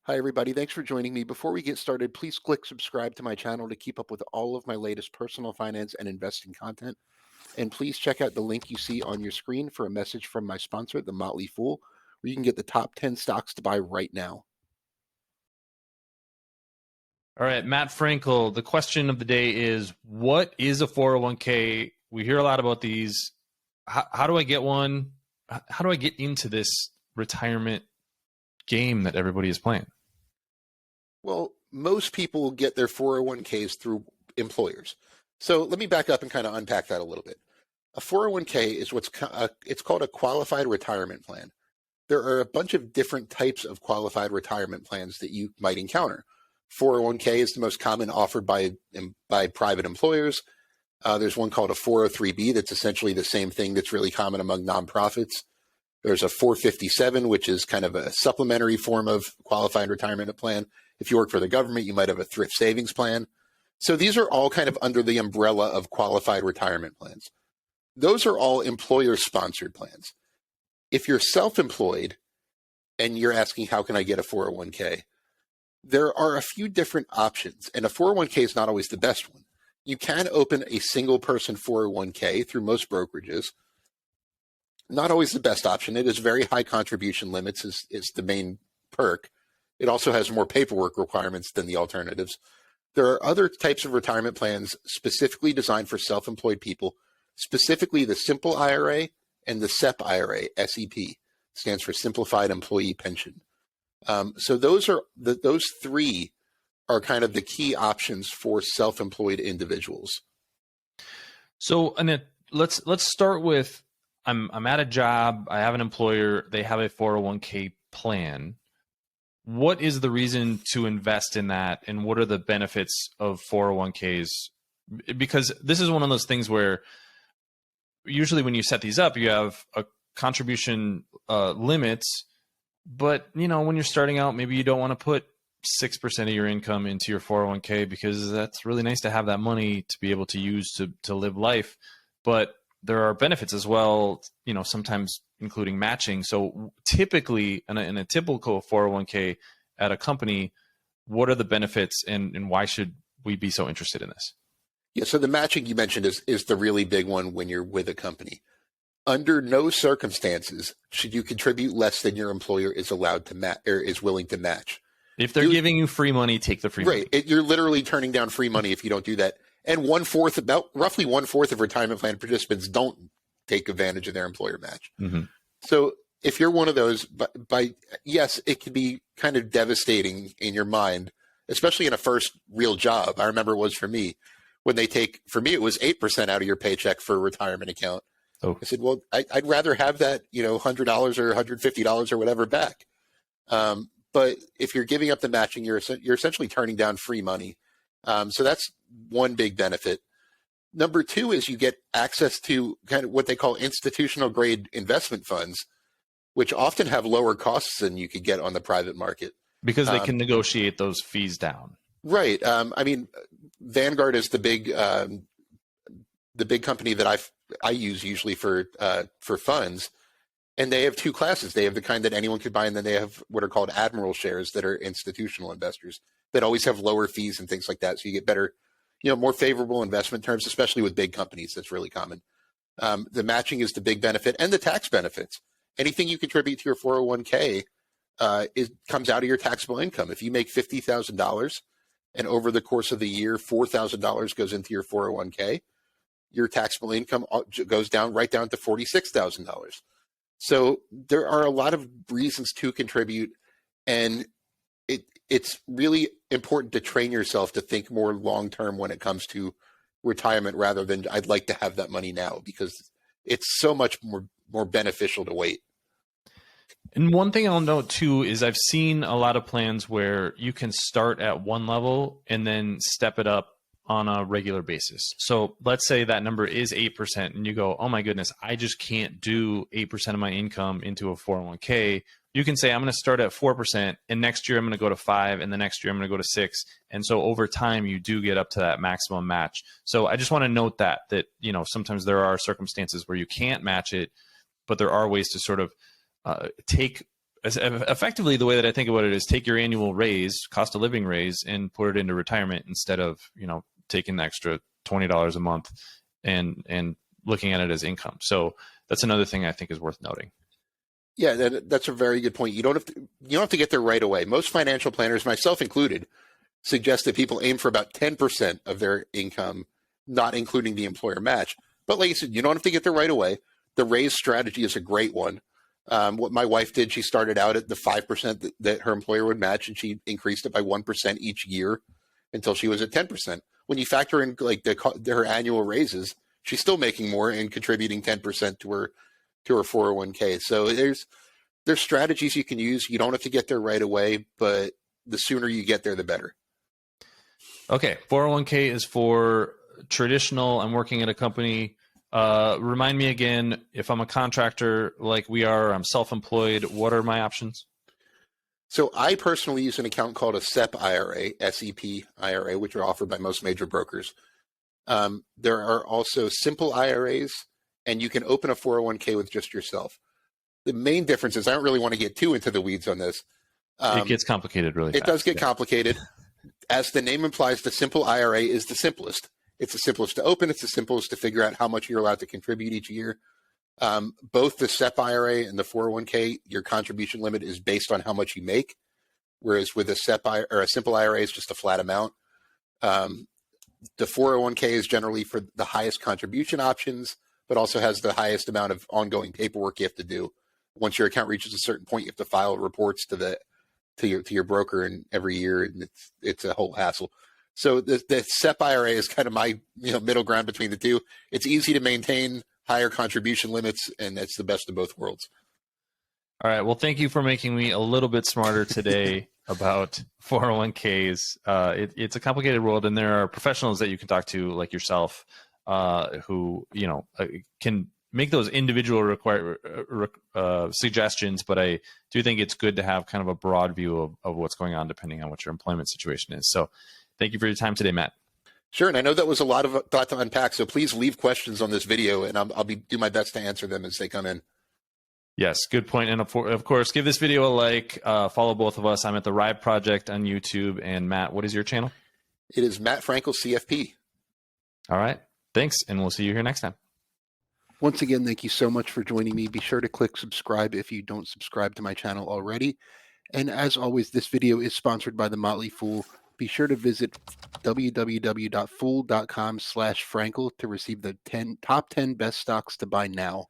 Hi, everybody. Thanks for joining me. Before we get started, please click subscribe to my channel to keep up with all of my latest personal finance and investing content. And please check out the link you see on your screen for a message from my sponsor, The Motley Fool, where you can get the top 10 stocks to buy right now. All right, Matt Frankel, the question of the day is, what is a 401k? We hear a lot about these. How do I get one? How do I get into this retirement game that everybody is playing? Well, most people get their 401ks through employers. So let me back up and kind of unpack that a little bit. A 401k is it's called a qualified retirement plan. There are a bunch of different types of qualified retirement plans that you might encounter. 401k is the most common offered by private employers. There's one called a 403b that's essentially the same thing that's really common among nonprofits. There's a 457, which is kind of a supplementary form of qualified retirement plan. If you work for the government, you might have a thrift savings plan. So these are all kind of under the umbrella of qualified retirement plans. Those are all employer-sponsored plans. If you're self-employed and you're asking, how can I get a 401k? There are a few different options, and a 401k is not always the best one. You can open a single person 401k through most brokerages. Not always the best option. It is very high contribution limits is the main perk. It also has more paperwork requirements than the alternatives. There are other types of retirement plans specifically designed for self-employed people, specifically the Simple IRA and the SEP IRA, SEP, stands for Simplified Employee Pension. So those three are kind of the key options for self-employed individuals. So, Annette, let's start with I'm at a job, I have an employer, they have a 401k plan. What is the reason to invest in that, and what are the benefits of 401ks? Because this is one of those things where usually when you set these up, you have a contribution limits, but when you're starting out, maybe you don't want to put 6% of your income into your 401k because that's really nice to have that money to be able to use to live life. But there are benefits as well, sometimes including matching. So typically in a typical 401k at a company, what are the benefits and why should we be so interested in this? Yeah, so the matching you mentioned is the really big one when you're with a company. Under no circumstances should you contribute less than your employer is allowed to or is willing to match. If they're giving you free money, take the free money. Right. You're literally turning down free money if you don't do that. And roughly one fourth of retirement plan participants don't take advantage of their employer match. Mm-hmm. So if you're one of those, yes, it can be kind of devastating in your mind, especially in a first real job. I remember it was for me when for me, it was 8% out of your paycheck for a retirement account. Oh. I said, well, I'd rather have that, $100 or $150 or whatever back. But if you're giving up the matching, you're essentially turning down free money. So that's one big benefit. Number two is you get access to kind of what they call institutional grade investment funds, which often have lower costs than you could get on the private market. Because they can negotiate those fees down. Right. Vanguard is the big company that I use usually for funds. And they have two classes. They have the kind that anyone could buy, and then they have what are called Admiral shares that are institutional investors that always have lower fees and things like that. So you get better, more favorable investment terms, especially with big companies. That's really common. The matching is the big benefit, and the tax benefits. Anything you contribute to your 401k comes out of your taxable income. If you make $50,000 and over the course of the year, $4,000 goes into your 401k, your taxable income goes right down to $46,000. So there are a lot of reasons to contribute, and it's really important to train yourself to think more long-term when it comes to retirement rather than I'd like to have that money now, because it's so much more beneficial to wait. And one thing I'll note too is I've seen a lot of plans where you can start at one level and then step it up on a regular basis. So let's say that number is 8% and you go, oh my goodness, I just can't do 8% of my income into a 401k. You can say, I'm going to start at 4% and next year I'm going to go to 5 and the next year I'm going to go to 6. And so over time you do get up to that maximum match. So I just want to note that, sometimes there are circumstances where you can't match it, but there are ways to sort of take effectively, the way that I think about it is take your annual raise, cost of living raise, and put it into retirement instead of, taking the extra $20 a month and looking at it as income. So that's another thing I think is worth noting. Yeah, that's a very good point. You don't have to get there right away. Most financial planners, myself included, suggest that people aim for about 10% of their income, not including the employer match. But like you said, you don't have to get there right away. The raise strategy is a great one. What my wife did, she started out at the 5% that her employer would match, and she increased it by 1% each year until she was at 10%. When you factor in like her annual raises, she's still making more and contributing 10% to her 401k. So there's strategies you can use. You don't have to get there right away, but the sooner you get there, the better. Okay, 401k is for traditional. I'm working at a company. Remind me again, if I'm a contractor like we are, I'm self-employed, what are my options? So I personally use an account called a SEP IRA, SEP IRA, which are offered by most major brokers. There are also simple IRAs, and you can open a 401k with just yourself. The main difference is I don't really want to get too into the weeds on this. It gets complicated really fast. It does get complicated. As the name implies, the simple IRA is the simplest. It's the simplest to open. It's the simplest to figure out how much you're allowed to contribute each year. Both the SEP IRA and the 401k, your contribution limit is based on how much you make, whereas with a SEP or a simple IRA is just a flat amount. The 401k is generally for the highest contribution options, but also has the highest amount of ongoing paperwork you have to do. Once your account reaches a certain point, you have to file reports to your broker, and every year, and it's a whole hassle. So the SEP IRA is kind of my middle ground between the two. It's easy to maintain, higher contribution limits, and it's the best of both worlds. All right. Well, thank you for making me a little bit smarter today about 401ks. It's a complicated world, and there are professionals that you can talk to, like yourself, who can make those individual suggestions. But I do think it's good to have kind of a broad view of what's going on, depending on what your employment situation is. So, thank you for your time today, Matt. Sure, and I know that was a lot of thought to unpack, so please leave questions on this video, and I'll do my best to answer them as they come in. Yes, good point. And of course, give this video a like, follow both of us. I'm at the Rive Project on YouTube. And Matt, what is your channel? It is Matt Frankel, CFP. All right, thanks, and we'll see you here next time. Once again, thank you so much for joining me. Be sure to click subscribe if you don't subscribe to my channel already. And as always, this video is sponsored by The Motley Fool. Be sure to visit www.fool.com/Frankel to receive the top 10 best stocks to buy now.